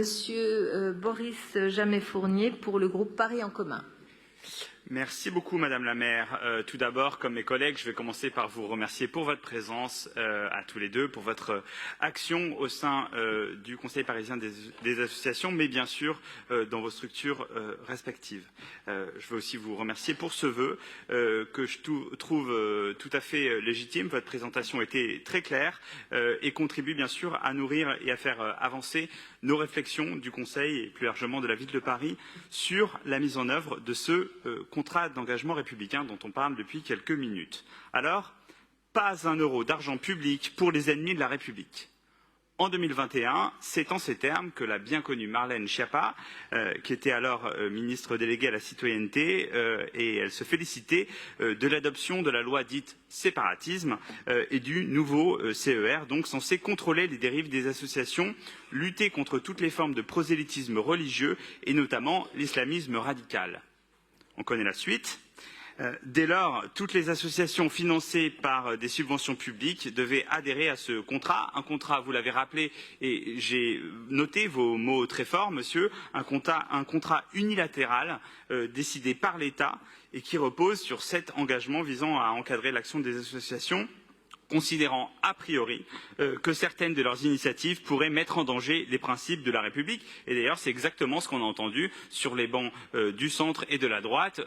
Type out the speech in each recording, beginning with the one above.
Monsieur Boris Jamet-Fournier pour le groupe Paris en commun. Merci beaucoup, Madame la maire. Tout d'abord, comme mes collègues, je vais commencer par vous remercier pour votre présence à tous les deux, pour votre action au sein du Conseil parisien des associations, mais bien sûr dans vos structures respectives. Je veux aussi vous remercier pour ce vœu que je trouve tout à fait légitime. Votre présentation était très claire et contribue bien sûr à nourrir et à faire avancer nos réflexions du Conseil et plus largement de la ville de Paris sur la mise en œuvre de ce contrat d'engagement républicain dont on parle depuis quelques minutes. Alors, pas un euro d'argent public pour les ennemis de la République. En 2021, c'est en ces termes que la bien connue Marlène Schiappa, qui était alors ministre déléguée à la citoyenneté, et elle se félicitait de l'adoption de la loi dite séparatisme et du nouveau CER, donc censé contrôler les dérives des associations, lutter contre toutes les formes de prosélytisme religieux et notamment l'islamisme radical. On connaît la suite. Dès lors, toutes les associations financées par des subventions publiques devaient adhérer à ce contrat. Un contrat, vous l'avez rappelé, et j'ai noté vos mots très forts, monsieur, un contrat unilatéral décidé par l'État et qui repose sur 7 engagements visant à encadrer l'action des associations, considérant a priori que certaines de leurs initiatives pourraient mettre en danger les principes de la République. Et d'ailleurs, c'est exactement ce qu'on a entendu sur les bancs du centre et de la droite.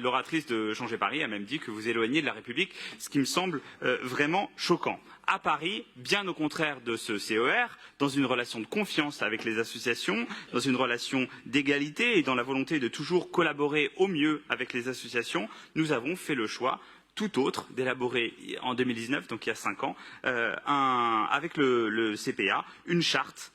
L'oratrice de Changer Paris a même dit que vous éloignez de la République, ce qui me semble vraiment choquant. À Paris, bien au contraire de ce CER, dans une relation de confiance avec les associations, dans une relation d'égalité et dans la volonté de toujours collaborer au mieux avec les associations, nous avons fait le choix tout autre, d'élaborer en 2019, donc il y a 5 ans, avec le CPA, une charte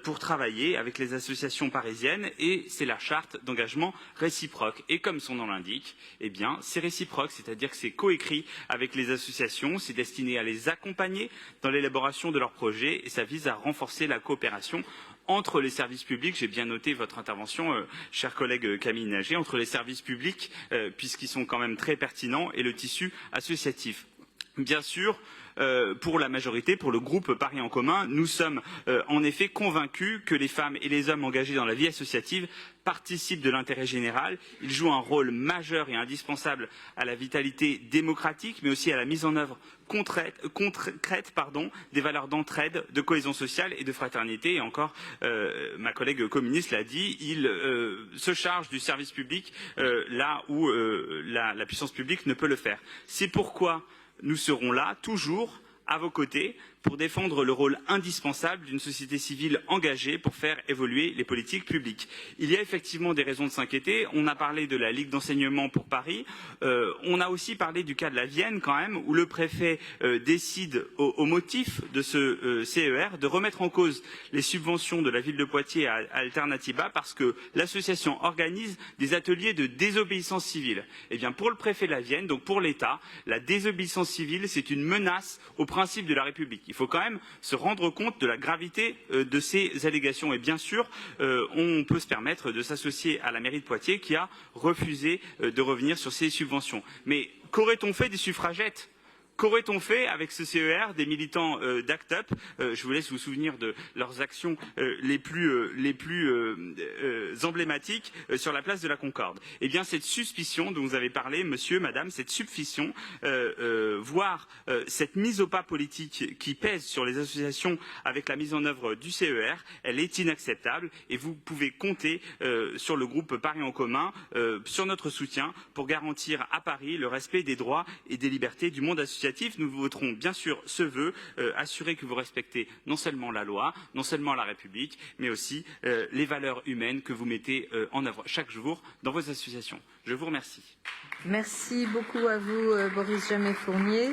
pour travailler avec les associations parisiennes, et c'est la charte d'engagement réciproque. Et comme son nom l'indique, eh bien, c'est réciproque, c'est-à-dire que c'est coécrit avec les associations, c'est destiné à les accompagner dans l'élaboration de leurs projets, et ça vise à renforcer la coopération entre les services publics. J'ai bien noté votre intervention, cher collègue Camille Nager, entre les services publics, puisqu'ils sont quand même très pertinents, et le tissu associatif. Bien sûr, pour la majorité, pour le groupe Paris en commun, nous sommes en effet convaincus que les femmes et les hommes engagés dans la vie associative participent de l'intérêt général. Ils jouent un rôle majeur et indispensable à la vitalité démocratique, mais aussi à la mise en œuvre concrète des valeurs d'entraide, de cohésion sociale et de fraternité. Et encore, ma collègue communiste l'a dit, il se charge du service public là où la puissance publique ne peut le faire. C'est pourquoi nous serons là, toujours, à vos côtés, pour défendre le rôle indispensable d'une société civile engagée pour faire évoluer les politiques publiques. Il y a effectivement des raisons de s'inquiéter. On a parlé de la Ligue d'enseignement pour Paris. On a aussi parlé du cas de la Vienne, quand même, où le préfet décide, au motif de ce CER, de remettre en cause les subventions de la ville de Poitiers à Alternativa parce que l'association organise des ateliers de désobéissance civile. Eh bien, pour le préfet de la Vienne, donc pour l'État, la désobéissance civile, c'est une menace aux principes de la République. Il faut quand même se rendre compte de la gravité de ces allégations. Et bien sûr, on peut se permettre de s'associer à la mairie de Poitiers qui a refusé de revenir sur ces subventions. Mais qu'aurait-on fait des suffragettes ? Qu'aurait-on fait avec ce CER des militants d'ACT UP? Je vous laisse vous souvenir de leurs actions les plus emblématiques sur la place de la Concorde. Eh bien, cette suspicion dont vous avez parlé, monsieur, madame, cette suspicion, voire cette mise au pas politique qui pèse sur les associations avec la mise en œuvre du CER, elle est inacceptable et vous pouvez compter sur le groupe Paris en commun, sur notre soutien pour garantir à Paris le respect des droits et des libertés du monde associatif. Nous voterons bien sûr ce vœu, assurer que vous respectez non seulement la loi, non seulement la République, mais aussi les valeurs humaines que vous mettez en œuvre chaque jour dans vos associations. Je vous remercie. Merci beaucoup à vous, Boris Jamet-Fournier.